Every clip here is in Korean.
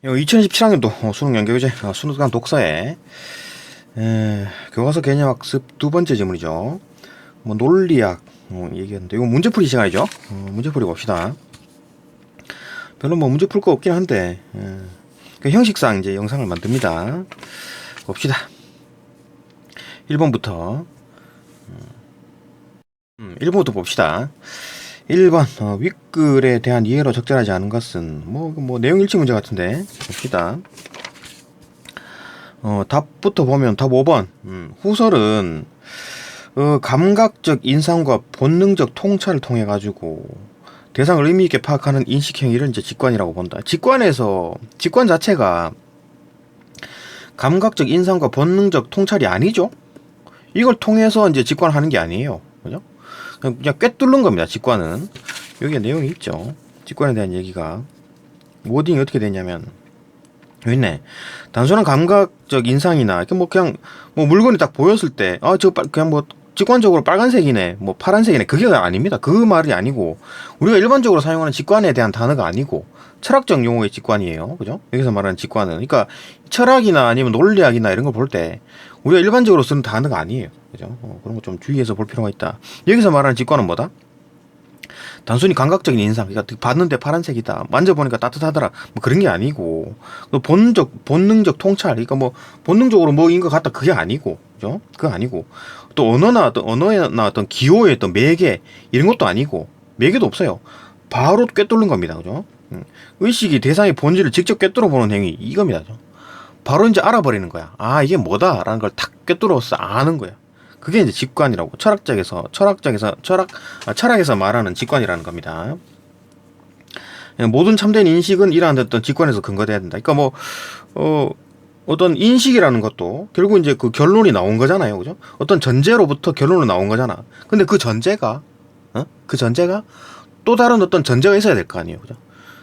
2017학년도 수능 연계교재 수능관 독서에 교과서 개념학습 두 번째 지문이죠. 뭐 논리학 얘기했는데 이거 문제풀이 시간이죠. 문제풀이 봅시다. 별로 뭐 문제 풀 거 없긴 한데 그 형식상 이제 영상을 만듭니다. 봅시다. 1번부터 1번부터 봅시다. 1번 윗글에 대한 이해로 적절하지 않은 것은 뭐 내용 일치 문제 같은데 봅시다. 답부터 보면 답 5번 후설은 감각적 인상과 본능적 통찰을 통해 가지고 대상을 의미 있게 파악하는 인식 행위를 이제 직관이라고 본다. 직관 자체가 감각적 인상과 본능적 통찰이 아니죠. 이걸 통해서 이제 직관하는 게 아니에요. 그죠? 그냥 꿰뚫는 겁니다. 직관은. 여기에 내용이 있죠. 직관에 대한 얘기가. 워딩이 어떻게 되냐면 여기 있네. 단순한 감각적 인상이나 그냥 물건이 딱 보였을 때 그냥 직관적으로 빨간색이네, 파란색이네, 그게 아닙니다. 그 말이 아니고 우리가 일반적으로 사용하는 직관에 대한 단어가 아니고 철학적 용어의 직관이에요. 그죠? 여기서 말하는 직관은 그러니까 철학이나 아니면 논리학이나 이런 걸 볼 때 우리가 일반적으로 쓰는 단어가 아니에요. 그죠? 그런 거 좀 주의해서 볼 필요가 있다. 여기서 말하는 직관은 뭐다? 단순히 감각적인 인상, 그러니까 봤는데 파란색이다, 만져보니까 따뜻하더라, 그런 게 아니고 본능적 통찰, 그러니까 본능적으로 뭐인 것 같다, 그게 아니고, 그죠? 그거 아니고 또 언어나 어떤 기호의 어떤 매개 이런 것도 아니고 매개도 없어요. 바로 꿰뚫는 겁니다, 그죠? 의식이 대상의 본질을 직접 꿰뚫어 보는 행위 이겁니다, 그죠? 바로 이제 알아버리는 거야. 이게 뭐다라는 걸 탁 꿰뚫어서 아는 거야. 그게 이제 직관이라고 철학에서 말하는 직관이라는 겁니다. 모든 참된 인식은 이러한 어떤 직관에서 근거돼야 된다. 그러니까 어떤 인식이라는 것도 결국 이제 그 결론이 나온 거잖아요, 그죠? 어떤 전제로부터 결론이 나온 거잖아. 근데 그 전제가 또 다른 어떤 전제가 있어야 될 거 아니에요, 그죠?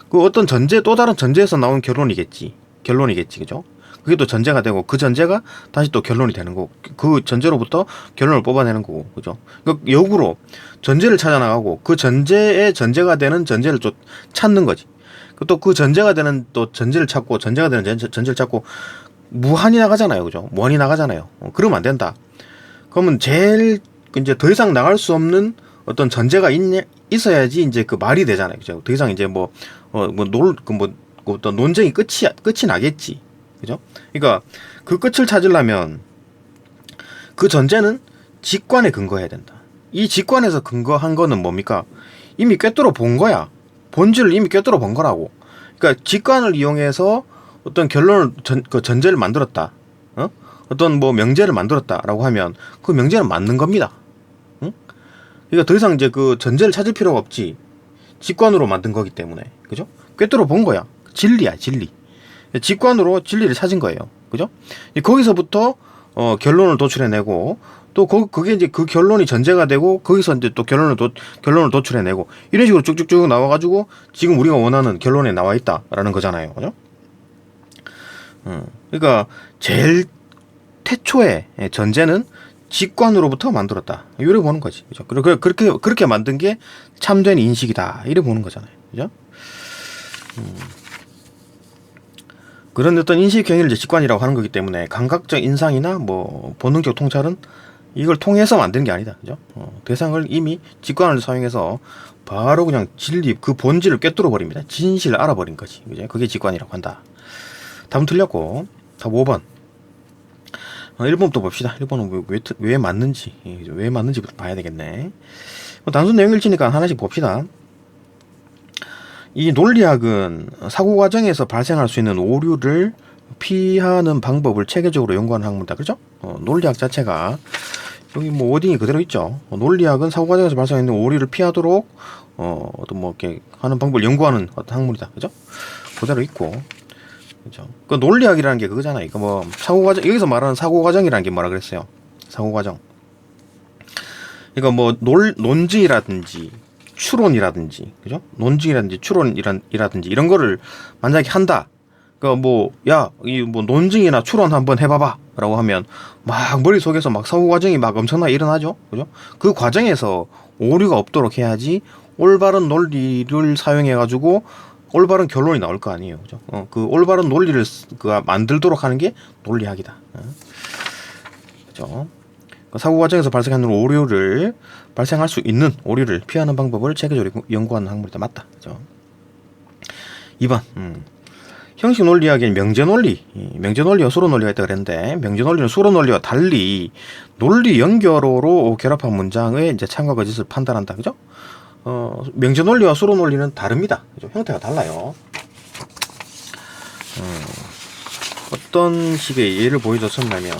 그 어떤 또 다른 전제에서 나온 결론이겠지, 그죠? 그게 또 전제가 되고 그 전제가 다시 또 결론이 되는 거고 그 전제로부터 결론을 뽑아내는 거고, 그죠? 그러니까 역으로 전제를 찾아나가고 그 전제의 전제가 되는 전제를 또 찾는 거지. 또 그 전제가 되는 또 전제를 찾고 전제가 되는 전제를 찾고 무한히 나가잖아요, 그죠? 무한히 나가잖아요. 그러면 안 된다. 그러면 제일 이제 더 이상 나갈 수 없는 어떤 전제가 있어야지 이제 그 말이 되잖아요, 그죠? 더 이상 이제 어떤 논쟁이 끝이 나겠지. 그죠? 그러니까 그 끝을 찾으려면 그 전제는 직관에 근거해야 된다. 이 직관에서 근거한 거는 뭡니까? 이미 꿰뚫어 본 거야. 본질을 이미 꿰뚫어 본 거라고. 그러니까 직관을 이용해서 어떤 결론을 그 전제를 만들었다. 어떤 명제를 만들었다라고 하면 그 명제는 맞는 겁니다. 응? 그러니까 더 이상 이제 그 전제를 찾을 필요가 없지. 직관으로 만든 거기 때문에. 그죠? 꿰뚫어 본 거야. 진리야, 진리. 직관으로 진리를 찾은 거예요. 그죠? 거기서부터 결론을 도출해내고 또 그게 이제 그 결론이 전제가 되고 거기서 이제 또 결론을 도출해내고 이런 식으로 쭉쭉쭉 나와가지고 지금 우리가 원하는 결론에 나와 있다라는 거잖아요. 그죠? 그러니까 제일 태초의 전제는 직관으로부터 만들었다. 이래 보는 거지. 그죠? 그렇게 만든 게 참된 인식이다. 이래 보는 거잖아요. 그죠? 그런 어떤 인식 행위를 이제 직관이라고 하는 거기 때문에 감각적 인상이나 본능적 통찰은 이걸 통해서 만드는 게 아니다, 그죠? 대상을 이미 직관을 사용해서 바로 그냥 진리 그 본질을 꿰뚫어 버립니다. 진실을 알아버린 거지, 그죠? 그게 직관이라고 한다. 답은 틀렸고 답 5번. 1번부터 봅시다. 1번은 왜 맞는지부터 봐야 되겠네. 단순 내용 일치니까 하나씩 봅시다. 이 논리학은 사고 과정에서 발생할 수 있는 오류를 피하는 방법을 체계적으로 연구하는 학문이다. 그렇죠? 논리학 자체가 여기 워딩이 그대로 있죠. 논리학은 사고 과정에서 발생하는 오류를 피하도록 이렇게 하는 방법을 연구하는 어떤 학문이다. 그죠? 그대로 있고. 그죠? 그 논리학이라는 게 그거잖아요. 이거 사고 과정, 여기서 말하는 사고 과정이라는 게 뭐라 그랬어요? 사고 과정. 그러니까 논증이라든지 추론이라든지, 그죠? 논증이라든지 추론이라든지 이런 거를 만약에 한다. 그러니까 논증이나 추론 한번 해봐봐 라고 하면 머릿속에서 사고 과정이 엄청나게 일어나죠. 그죠? 그 과정에서 오류가 없도록 해야지 올바른 논리를 사용해가지고 올바른 결론이 나올 거 아니에요. 그죠? 그 올바른 논리를 만들도록 하는 게 논리학이다. 그죠? 사고 과정에서 발생하는 오류를 발생할 수 있는 오류를 피하는 방법을 체계적으로 연구하는 학문이다. 맞다. 그죠? 2번. 형식 논리학에는 명제논리, 명제논리와 수로논리가 있다고 그랬는데, 명제논리는 수로논리와 달리 논리 연결어로 결합한 문장의 이제 참과 거짓을 판단한다. 그죠? 명제논리와 수로논리는 다릅니다. 그죠? 형태가 달라요. 어떤 식의 예를 보여줬었냐면,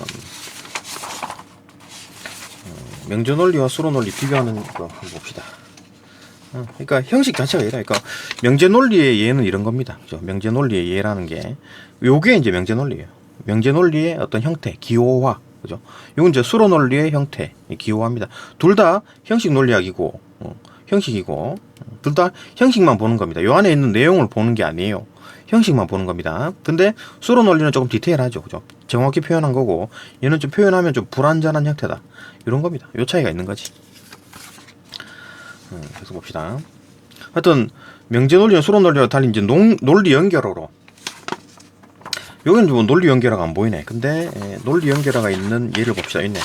명제논리와 수로논리 비교하는 거 한번 봅시다. 그러니까 형식 자체가 이래. 그러니까 명제논리의 예는 이런 겁니다. 그죠? 명제논리의 예라는 게 요게 이제 명제논리예요. 명제논리의 어떤 형태, 기호화, 그죠? 요건 이제 수로논리의 형태, 기호화입니다. 둘 다 형식 논리학이고, 형식이고, 둘 다 형식만 보는 겁니다. 요 안에 있는 내용을 보는 게 아니에요. 형식만 보는 겁니다. 근데 수로논리는 조금 디테일하죠, 그죠? 정확히 표현한 거고, 얘는 좀 표현하면 좀 불완전한 형태다. 이런 겁니다. 요 차이가 있는 거지. 계속 봅시다. 하여튼 명제논리와 수로논리와 달리 이제 논리 연결어로, 여기는 뭐 논리 연결어가 안 보이네. 근데 논리 연결어가 있는 예를 봅시다. 있네.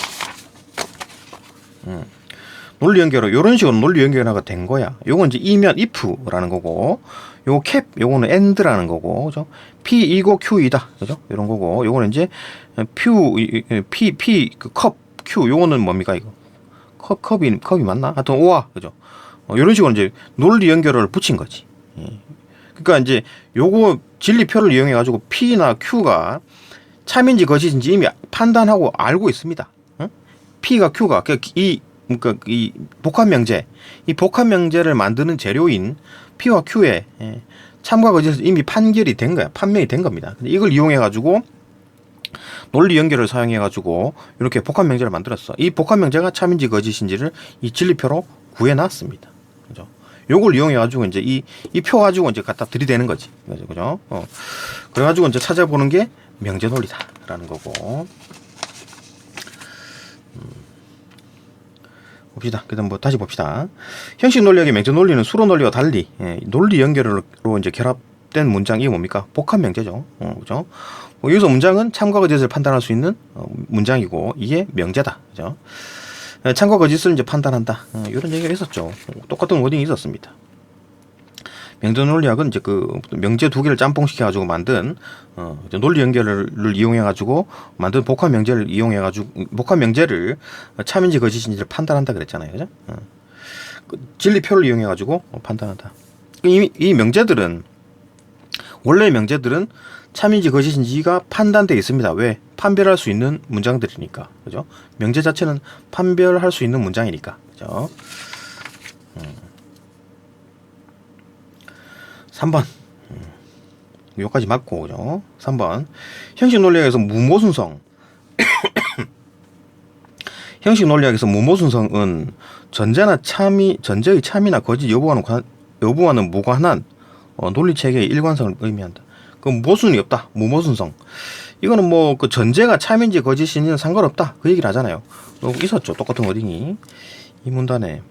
논리 연결어, 요런 식으로 논리 연결어가 된 거야. 요건 이제 이면 if라는 거고, 요거 캡, 요거는 and라는 거고, 그죠? p 이고 q이다, 그죠? 이런 거고, 요거는 이제 p 컵 q, 요거는 뭡니까 이거? 컵이 맞나? 하여튼 오와, 그죠? 이런 식으로 이제 논리 연결어를 붙인 거지. 그러니까 이제 요거 진리표를 이용해 가지고 P나 Q가 참인지 거짓인지 이미 판단하고 알고 있습니다. P가 Q가 그러니까 이 복합 명제, 이 복합 명제를 만드는 재료인 P와 Q의 참과 거짓을 이미 판결이 된 거야. 판명이 된 겁니다. 근데 이걸 이용해 가지고 논리 연결을 사용해 가지고 이렇게 복합 명제를 만들었어. 이 복합 명제가 참인지 거짓인지를 이 진리표로 구해 놨습니다. 그죠? 요걸 이용해 가지고 이제 이 표 가지고 이제 갖다 들이대는 거지. 그죠? 그래 가지고 이제 찾아보는 게 명제 논리다라는 거고. 봅시다. 그다음 뭐 다시 봅시다. 형식 논리학의 명제 논리는 수로 논리와 달리 논리 연결로 이제 결합된 문장이 뭡니까? 복합 명제죠. 그죠? 여기서 문장은 참과 거짓을 판단할 수 있는 문장이고, 이게 명제다. 그죠? 참과 거짓을 이제 판단한다. 이런 얘기가 있었죠. 똑같은 워딩이 있었습니다. 명제 논리학은 이제 그 명제 두 개를 짬뽕시켜 가지고 만든 논리 연결을 이용해 가지고 만든 복합 명제를 이용해 가지고 복합 명제를 참인지 거짓인지를 판단한다 그랬잖아요. 그죠? 그 진리표를 이용해 가지고 판단한다. 이 명제들은, 원래 명제들은 참인지 거짓인지가 판단되어 있습니다. 왜? 판별할 수 있는 문장들이니까. 그죠? 명제 자체는 판별할 수 있는 문장이니까. 그죠? 3번. 여기까지 맞고, 그죠? 3번. 형식 논리학에서 무모순성. 형식 논리학에서 무모순성은 전제의 참이나 거짓 여부와는 무관한 논리 체계의 일관성을 의미한다. 그 모순이 없다. 무모순성. 이거는 뭐 그 전제가 참인지 거짓인지는 상관없다. 그 얘기를 하잖아요. 있었죠. 똑같은 워딩이 이 문단에.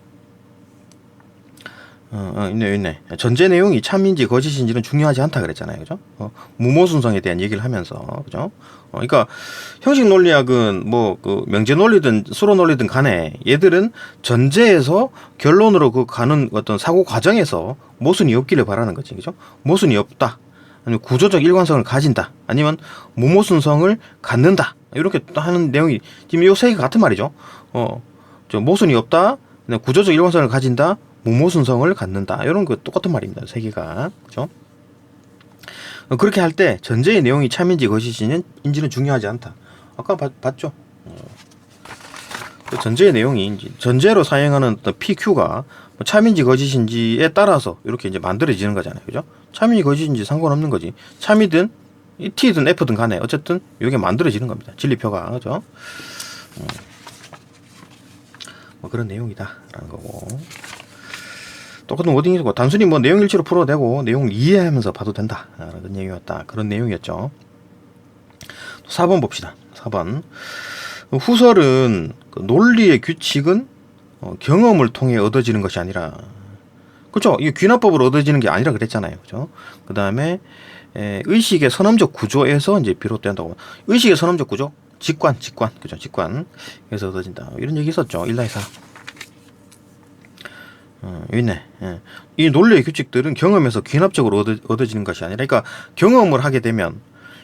있네. 전제 내용이 참인지 거짓인지는 중요하지 않다 그랬잖아요. 그죠? 무모순성에 대한 얘기를 하면서, 그죠? 그러니까 형식 논리학은 뭐 그 명제 논리든 수로 논리든 간에 얘들은 전제에서 결론으로 그 가는 어떤 사고 과정에서 모순이 없기를 바라는 거지. 그죠? 모순이 없다. 아니면 구조적 일관성을 가진다. 아니면 무모순성을 갖는다. 이렇게 하는 내용이 지금 이 세 개가 같은 말이죠. 모순이 없다. 구조적 일관성을 가진다. 무모순성을 갖는다. 이런 거 똑같은 말입니다. 세 개가. 그죠? 그렇게 할 때 전제의 내용이 참인지 거짓인지는 중요하지 않다. 아까 봤죠? 전제의 내용이 전제로 사용하는 PQ가 참인지 거짓인지에 따라서 이렇게 이제 만들어지는 거잖아요. 그죠? 참인지 거짓인지 상관없는 거지. 참이든 T든 F든 간에 어쨌든 이게 만들어지는 겁니다. 진리표가. 그죠? 뭐 그런 내용이다라는 거고. 똑같은 워딩이고 단순히 뭐 내용 일치로 풀어도 되고 내용 이해하면서 봐도 된다. 그런 얘기였다. 그런 내용이었죠. 4번 봅시다. 4번. 후설은 그 논리의 규칙은 경험을 통해 얻어지는 것이 아니라 그렇죠. 이게 귀납법으로 얻어지는 게 아니라 그랬잖아요. 그죠? 그 다음에 의식의 선험적 구조에서 이제 비롯된다고. 의식의 선험적 구조? 직관. 그죠? 직관. 에서 얻어진다. 이런 얘기 있었죠. 1나에서. 여기 있네. 예. 이 논리의 규칙들은 경험에서 귀납적으로 얻어지는 것이 아니라, 그러니까 경험을 하게 되면,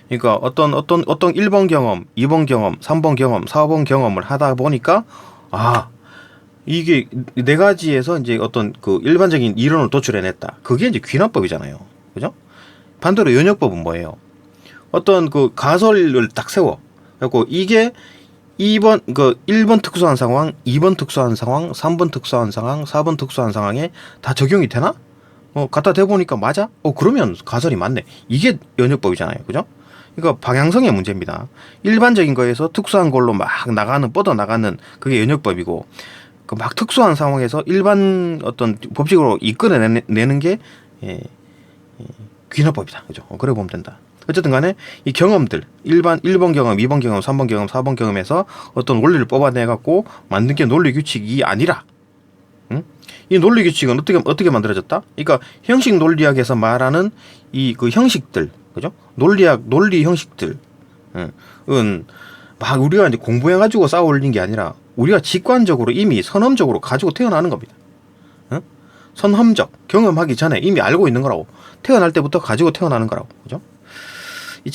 그러니까 어떤 1번 경험, 2번 경험, 3번 경험, 4번 경험을 하다 보니까, 이게 네 가지에서 이제 어떤 그 일반적인 이론을 도출해냈다. 그게 이제 귀납법이잖아요. 그죠? 반대로 연역법은 뭐예요? 어떤 그 가설을 딱 세워. 그래갖고 이게 1번 특수한 상황, 2번 특수한 상황, 3번 특수한 상황, 4번 특수한 상황에 다 적용이 되나? 갖다 대보니까 맞아? 그러면 가설이 맞네. 이게 연역법이잖아요. 그죠? 그러니까 방향성의 문제입니다. 일반적인 거에서 특수한 걸로 막 뻗어나가는 그게 연역법이고, 그 막 특수한 상황에서 일반 어떤 법칙으로 이끌어내는 게 귀납법이다. 그죠? 그래 보면 된다. 어쨌든 간에 이 경험들, 1번 경험, 2번 경험, 3번 경험, 4번 경험에서 어떤 원리를 뽑아내갖고 만든 게 논리 규칙이 아니라, 이 논리 규칙은 어떻게 만들어졌다? 그러니까 형식 논리학에서 말하는 이 그 형식들, 그죠? 논리 형식들, 은 막 우리가 이제 공부해가지고 쌓아 올린 게 아니라 우리가 직관적으로 이미 선험적으로 가지고 태어나는 겁니다. 선험적, 경험하기 전에 이미 알고 있는 거라고. 태어날 때부터 가지고 태어나는 거라고. 그죠? 이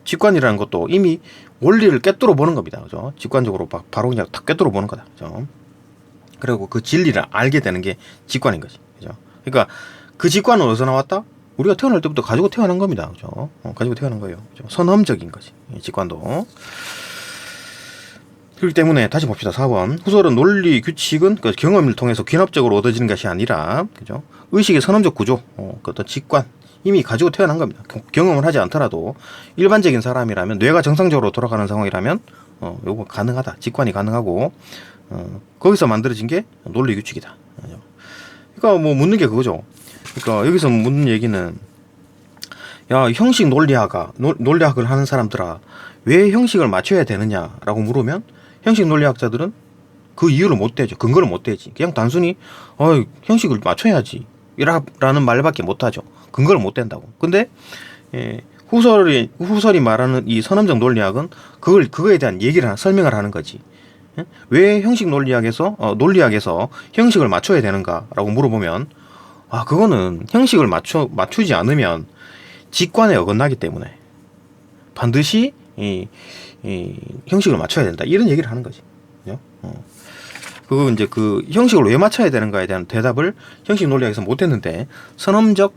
직관이라는 것도 이미 원리를 꿰뚫어 보는 겁니다. 그죠? 직관적으로 바로 그냥 탁 꿰뚫어 보는 거다. 그죠? 그리고 그 진리를 알게 되는 게 직관인 거지. 그죠? 그러니까 그 직관은 어디서 나왔다? 우리가 태어날 때부터 가지고 태어난 겁니다. 그죠? 가지고 태어난 거예요. 그죠? 선험적인 거지. 직관도. 그렇기 때문에 다시 봅시다. 4번. 후설은 논리 규칙은 그 경험을 통해서 귀납적으로 얻어지는 것이 아니라, 그죠? 의식의 선험적 구조, 그 어떤 직관, 이미 가지고 태어난 겁니다. 경험을 하지 않더라도 일반적인 사람이라면, 뇌가 정상적으로 돌아가는 상황이라면 요거 가능하다. 직관이 가능하고, 거기서 만들어진 게 논리 규칙이다. 그러니까 뭐 묻는 게 그거죠. 그러니까 여기서 묻는 얘기는, 야, 형식 논리학을 하는 사람들아, 왜 형식을 맞춰야 되느냐라고 물으면 형식 논리학자들은 그 이유를 못 대죠. 근거를 못 대지. 그냥 단순히 형식을 맞춰야지 라는 말밖에 못 하죠. 근거를 못 댄다고. 근데 후설이 말하는 이 선험적 논리학은 그거에 대한 얘기를 설명을 하는 거지. 왜 형식 논리학에서 형식을 맞춰야 되는가라고 물어보면, 그거는 형식을 맞추지 않으면 직관에 어긋나기 때문에 반드시 이 형식을 맞춰야 된다. 이런 얘기를 하는 거지. 그죠? 그거 이제 그 형식을 왜 맞춰야 되는가에 대한 대답을 형식 논리학에서 못 했는데, 선험적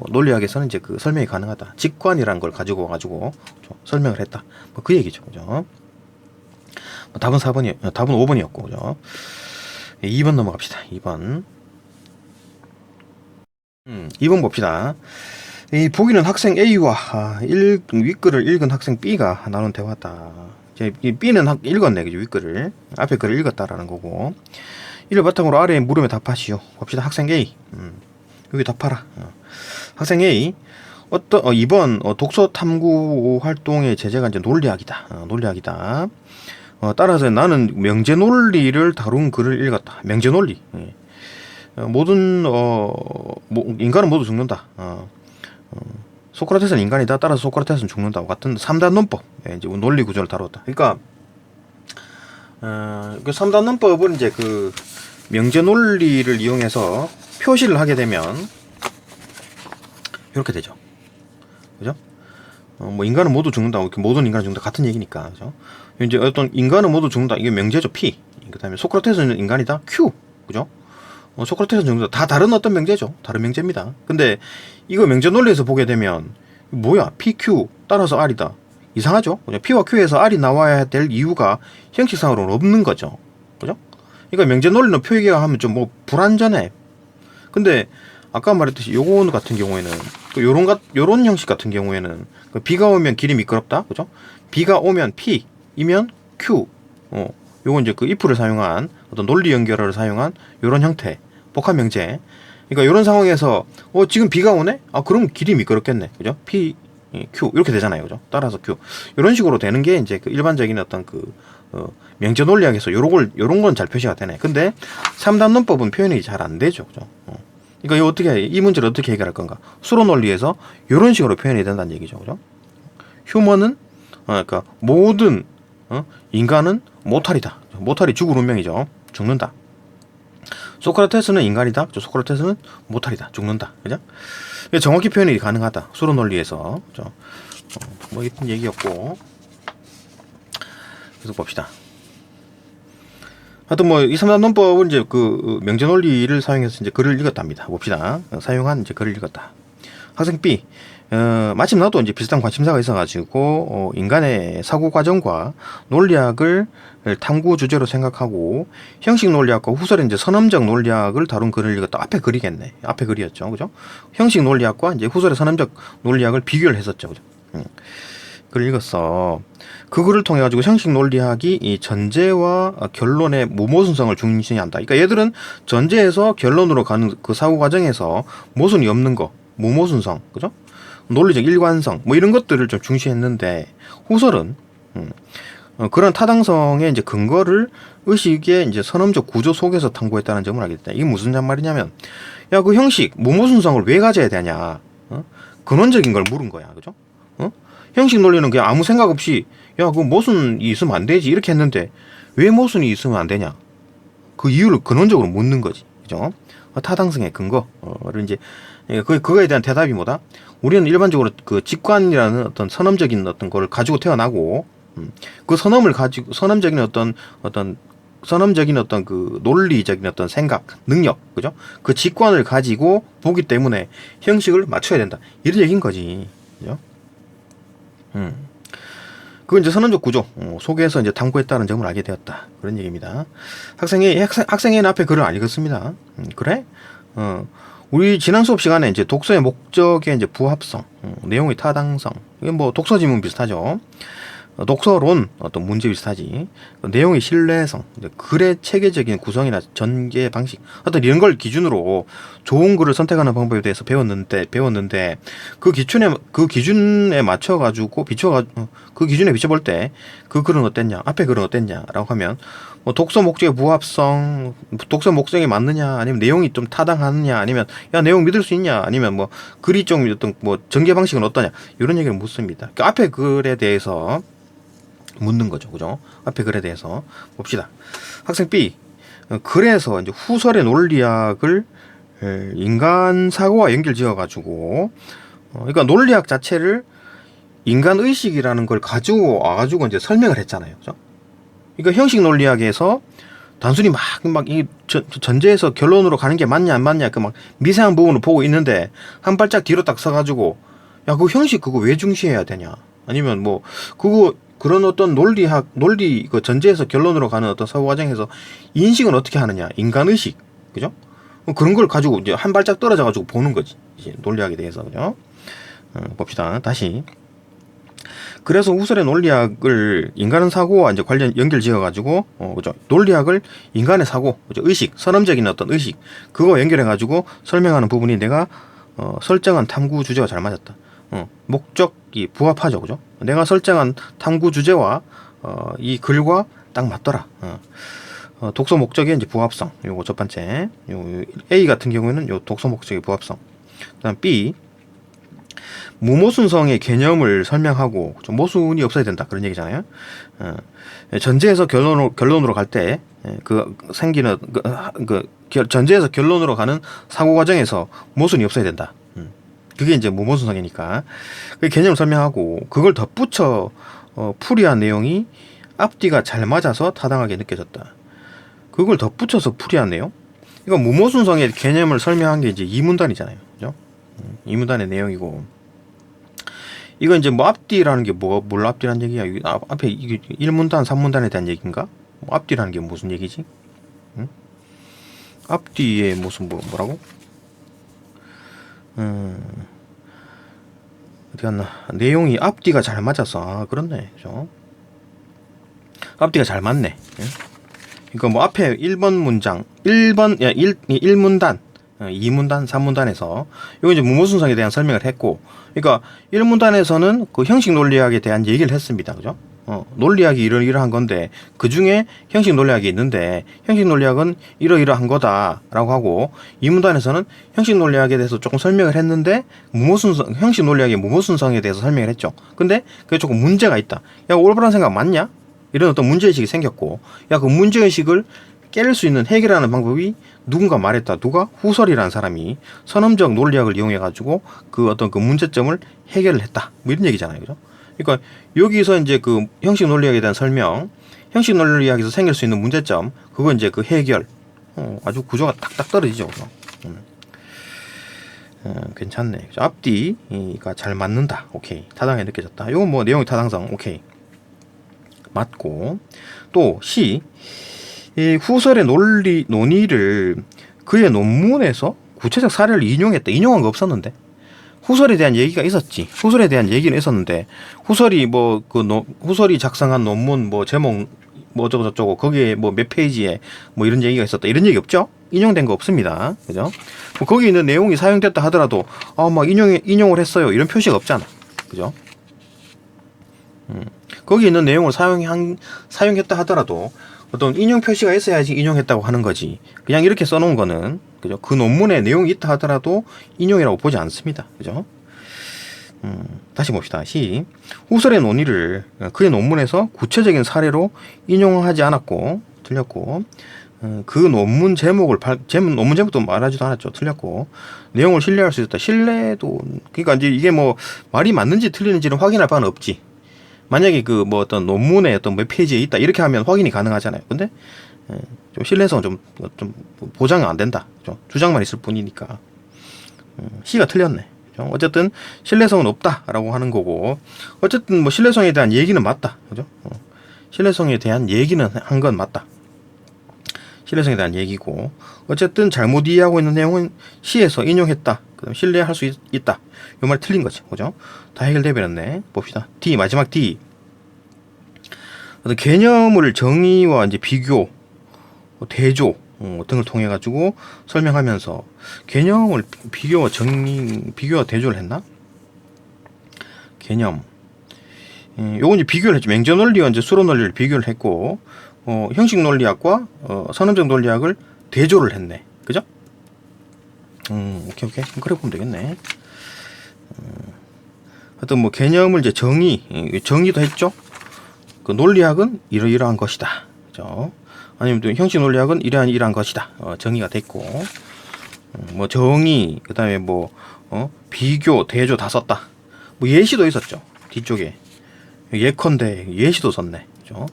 논리학에서는 이제 그 설명이 가능하다. 직관이라는 걸 가지고 와가지고 설명을 했다. 뭐 그 얘기죠. 그죠? 답은 5번이었고, 그죠? 2번 넘어갑시다. 2번. 2번 봅시다. 이 보기는 학생 A와 윗글을 읽은 학생 B가 나눈 대화다. 이 B는 읽었네, 그죠? 윗글을. 앞에 글을 읽었다라는 거고. 이를 바탕으로 아래의 물음에 답하시오. 봅시다. 학생 A. 여기 답하라. 학생 A. 2번 독서 탐구 활동의 제재가 이제 논리학이다. 논리학이다. 따라서 나는 명제 논리를 다룬 글을 읽었다. 명제 논리. 모든 인간은 모두 죽는다. 소크라테스는 인간이다. 따라서 소크라테스는 죽는다. 같은 3단 논법, 이제 논리 구조를 다뤘다. 그러니까 그 3단 논법은 이제 그 명제 논리를 이용해서 표시를 하게 되면 이렇게 되죠. 그죠? 뭐 인간은 모두 죽는다. 모든 인간은 죽는다. 같은 얘기니까. 그죠? 이제 어떤 인간은 모두 죽는다. 이게 명제죠. P. 그다음에 소크라테스는 인간이다. Q. 그죠? 소크라테스는 죽는다. 다 다른 어떤 명제죠. 다른 명제입니다. 근데 이거 명제 논리에서 보게 되면 뭐야? PQ 따라서 R이다. 이상하죠? P와 Q에서 R이 나와야 될 이유가 형식상으로는 없는 거죠. 그죠? 그러니까 명제 논리는 표 얘기하면 좀 뭐 불완전해. 근데 아까 말했듯이 요거 같은 경우에는 요런 형식 같은 경우에는 비가 오면 길이 미끄럽다. 그죠? 비가 오면 P이면 Q. 요건 이제 그 if를 사용한 어떤 논리 연결어를 사용한 요런 형태. 복합 명제. 그러니까 요런 상황에서 지금 비가 오네? 그럼 길이 미끄럽겠네. 그죠? P Q 이렇게 되잖아요, 그죠? 따라서 Q 이런 식으로 되는 게 이제 그 일반적인 어떤 그 명제 논리학에서 요런 건 잘 표시가 되네. 근데 3단 논법은 표현이 잘 안 되죠, 그죠? 그러니까 이 문제를 어떻게 해결할 건가? 수로 논리에서 이런 식으로 표현이 된다는 얘기죠, 그죠? 휴먼은 그러니까 모든 인간은 모탈이다. 모탈이 죽을 운명이죠. 죽는다. 소크라테스는 인간이다. 소크라테스는 모탈이다. 죽는다. 그죠? 정확히 표현이 가능하다. 수로 논리에서. 그죠? 뭐 이런 얘기였고. 계속 봅시다. 하여튼 뭐 이 3단 논법은 이제 그 명제 논리를 사용해서 이제 글을 읽었답니다. 봅시다. 사용한 이제 글을 읽었다. 학생 B. 마침 나도 이제 비슷한 관심사가 있어가지고 인간의 사고 과정과 논리학을 탐구 주제로 생각하고 형식 논리학과 후설의 이제 선험적 논리학을 다룬 글을 읽었다. 앞에 글이겠네. 앞에 글이었죠, 그죠? 형식 논리학과 이제 후설의 선험적 논리학을 비교를 했었죠, 그죠? 글을 읽었어. 그 글을 통해 가지고 형식 논리학이 이 전제와 결론의 모순성을 중시한다. 그러니까 얘들은 전제에서 결론으로 가는 그 사고 과정에서 모순이 없는 거, 모순성, 그죠? 논리적 일관성 뭐 이런 것들을 좀 중시했는데 후설은 그런 타당성의 이제 근거를 의식의 이제 선험적 구조 속에서 탐구했다는 점을 알게 됐다. 이게 무슨 말이냐면 야, 그 형식 모순성을 왜 가져야 되냐? 근원적인 걸 물은 거야, 그죠? 형식 논리는 그냥 아무 생각 없이 야, 그 모순이 있으면 안 되지 이렇게 했는데 왜 모순이 있으면 안 되냐? 그 이유를 근원적으로 묻는 거지, 그죠? 타당성의 근거를 이제 그거에 대한 대답이 뭐다? 우리는 일반적으로 그 직관이라는 어떤 선험적인 어떤 거를 가지고 태어나고 그 선험을 가지고 선험적인 어떤 그 논리적인 어떤 생각, 능력, 그죠? 그 직관을 가지고 보기 때문에 형식을 맞춰야 된다. 이런 얘기인 거지, 그죠? 그건 이제 선언적 구조 속에서 이제 탐구했다는 점을 알게 되었다. 그런 얘기입니다. 학생의 앞에 글을 안 읽었습니다. 그래? 우리 지난 수업 시간에 이제 독서의 목적의 이제 부합성, 내용의 타당성, 이게 뭐 독서 지문 비슷하죠. 독서론 어떤 문제 비슷하지. 내용의 신뢰성, 글의 체계적인 구성이나 전개 방식, 어떤 이런 걸 기준으로 좋은 글을 선택하는 방법에 대해서 배웠는데 그 기준에 맞춰 가지고 그 기준에 비춰볼 때 그 글은 어땠냐, 앞에 글은 어땠냐라고 하면 뭐 독서 목적의 부합성, 독서 목적에 맞느냐, 아니면 내용이 좀 타당하느냐, 아니면 야 내용 믿을 수 있냐, 아니면 뭐 글이 좀 어떤 뭐 전개 방식은 어떠냐, 이런 얘기를 묻습니다. 그 앞에 글에 대해서 묻는 거죠, 그죠? 앞에 글에 대해서 봅시다. 학생 B. 그래서 이제 후설의 논리학을 인간 사고와 연결 지어가지고, 그러니까 논리학 자체를 인간 의식이라는 걸 가지고 와가지고 이제 설명을 했잖아요, 그죠? 그러니까 형식 논리학에서 단순히 이 전제에서 결론으로 가는 게 맞냐 안 맞냐 그 막 미세한 부분을 보고 있는데 한 발짝 뒤로 딱 서가지고 야, 그 형식 그거 왜 중시해야 되냐? 아니면 뭐 그런 어떤 논리 그 전제에서 결론으로 가는 어떤 사고 과정에서 인식은 어떻게 하느냐, 인간 의식, 그죠? 그런 걸 가지고 이제 한 발짝 떨어져 가지고 보는 거지, 이제 논리학에 대해서, 그죠? 봅시다. 다시. 그래서 후설의 논리학을 인간의 사고와 이제 관련 연결 지어 가지고 그죠? 논리학을 인간의 사고, 그죠? 의식, 선험적인 어떤 의식 그거 연결해 가지고 설명하는 부분이 내가 설정한 탐구 주제와 잘 맞았다. 목적이 부합하죠, 그죠? 내가 설정한 탐구 주제와 이 글과 딱 맞더라. 독서 목적의 이제 부합성, 요거 첫 번째. 요 A 같은 경우에는 요 독서 목적의 부합성. 그다음 B 무모순성의 개념을 설명하고, 모순이 없어야 된다 그런 얘기잖아요. 전제에서 결론으로 갈 때 그 생기는 전제에서 결론으로 가는 사고 과정에서 모순이 없어야 된다. 그게 이제 무모순성이니까 그 개념을 설명하고 그걸 덧붙여 풀이한 내용이 앞뒤가 잘 맞아서 타당하게 느껴졌다. 그걸 덧붙여서 풀이한 내용? 이거 무모순성의 개념을 설명한 게 이제 2문단이잖아요, 그죠? 2문단의 내용이고, 이거 이제 뭐 앞뒤라는 게 뭘 앞뒤라는 얘기야? 앞에 이게 1문단, 3문단에 대한 얘기인가? 뭐 앞뒤라는 게 무슨 얘기지? 응? 앞뒤에 무슨 뭐라고? 어디 갔나? 내용이 앞뒤가 잘 맞았어. 아, 그렇네. 그죠? 앞뒤가 잘 맞네. 예? 그러니까 뭐 앞에 1번 문장, 1문단, 2문단, 3문단에서 이거 이제 무모순성에 대한 설명을 했고, 그러니까 1문단에서는 그 형식 논리학에 대한 얘기를 했습니다. 그죠? 논리학이 이러이러한 건데 그 중에 형식 논리학이 있는데 형식 논리학은 이러이러한 거다라고 하고, 2문단에서는 형식 논리학에 대해서 조금 설명을 했는데 무모순성, 형식 논리학의 무모순성에 대해서 설명을 했죠. 근데 그게 조금 문제가 있다. 야, 올바른 생각 맞냐? 이런 어떤 문제의식이 생겼고, 야, 그 문제의식을 깰 수 있는 해결하는 방법이 누군가 말했다. 누가? 후설이라는 사람이 선험적 논리학을 이용해가지고 그 어떤 그 문제점을 해결을 했다. 뭐 이런 얘기잖아요. 그죠? 그러니까 여기서 이제 그 형식 논리학에 대한 설명, 형식 논리학에서 생길 수 있는 문제점, 그거 이제 그 해결. 아주 구조가 딱딱 떨어지죠. 그죠? 괜찮네. 그죠? 앞뒤가 잘 맞는다. 오케이. 타당하게 느껴졌다. 이건 뭐 내용의 타당성. 오케이. 맞고. 또 시. 이 후설의 논의를 그의 논문에서 구체적 사례를 인용했다. 인용한 거 없었는데. 후설에 대한 얘기가 있었지. 후설에 대한 얘기는 있었는데, 후설이 뭐 후설이 작성한 논문 뭐 제목 뭐 어쩌고 저쩌고 거기에 뭐 몇 페이지에 뭐 이런 얘기가 있었다. 이런 얘기 없죠? 인용된 거 없습니다. 그죠? 뭐 거기 있는 내용이 사용됐다 하더라도 막 인용을 했어요. 이런 표시가 없잖아. 그죠? 거기 있는 내용을 사용했다 하더라도 어떤 인용 표시가 있어야지 인용했다고 하는 거지. 그냥 이렇게 써놓은 거는, 그죠? 그 논문에 내용이 있다 하더라도 인용이라고 보지 않습니다. 그죠? 다시 봅시다. 후설의 논의를 그의 논문에서 구체적인 사례로 인용하지 않았고, 틀렸고, 그 논문 논문 제목도 말하지도 않았죠. 틀렸고, 내용을 신뢰할 수 있었다. 신뢰도, 그러니까 이제 이게 뭐 말이 맞는지 틀리는지는 확인할 바는 없지. 만약에 그 뭐 어떤 논문에 어떤 몇 페이지에 있다 이렇게 하면 확인이 가능하잖아요. 근데 좀 신뢰성은 좀 보장은 안 된다. 좀 주장만 있을 뿐이니까. C가 틀렸네. 그죠? 어쨌든 신뢰성은 없다라고 하는 거고, 어쨌든 뭐 신뢰성에 대한 얘기는 맞다. 그죠? 신뢰성에 대한 얘기는 한 건 맞다. 신뢰성에 대한 얘기고, 어쨌든 잘못 이해하고 있는 내용은 C에서 인용했다. 그다음 신뢰할 수 있다. 요 말 틀린 거지. 그죠? 다 해결돼 버렸네. 봅시다. D, 마지막 D. 어떤 개념을 정의와 이제 비교, 대조 등을 통해 가지고 설명하면서 개념을 비교와 대조를 했나? 개념. 요건 이제 비교를 했죠. 맹저 논리와 이제 수로 논리를 비교를 했고, 형식 논리학과 선험적 논리학을 대조를 했네. 그죠? 오케이. 그래 보면 되겠네. 하여튼 뭐 개념을 이제 정의도 했죠. 그 논리학은 이러이러한 것이다. 그죠? 아니면 또 형식 논리학은 이러한 것이다. 정의가 됐고, 뭐 정의, 그 다음에 뭐 비교, 대조 다 썼다. 뭐 예시도 있었죠. 뒤쪽에 예컨대 예시도 썼네. 그죠?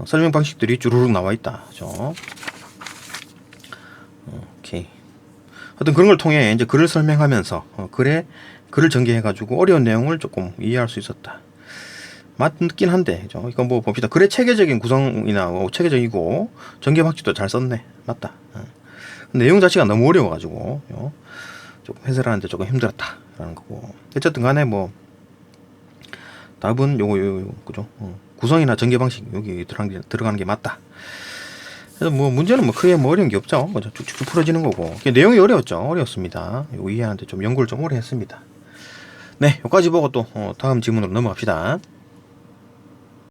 설명 방식들이 주르륵 나와 있다. 그죠? 오케이. 하여튼 그런 걸 통해 이제 글을 설명하면서 글을 전개해가지고 어려운 내용을 조금 이해할 수 있었다. 맞긴 한데, 그죠? 이건 뭐 봅시다. 글의 체계적인 구성이나 체계적이고 전개 방식도 잘 썼네. 맞다. 내용 자체가 너무 어려워가지고 조금 해설하는데 조금 힘들었다라는 거고. 어쨌든 간에 뭐 답은 요거 그죠? 구성이나 전개 방식 여기 들어가는 게 맞다. 그래서 뭐 문제는 뭐 크게 뭐 어려운 게 없죠. 뭐 쭉쭉 풀어지는 거고. 내용이 어려웠습니다. 이거 이해하는데 좀 연구를 좀 오래 했습니다. 네, 여기까지 보고 또 다음 질문으로 넘어갑시다.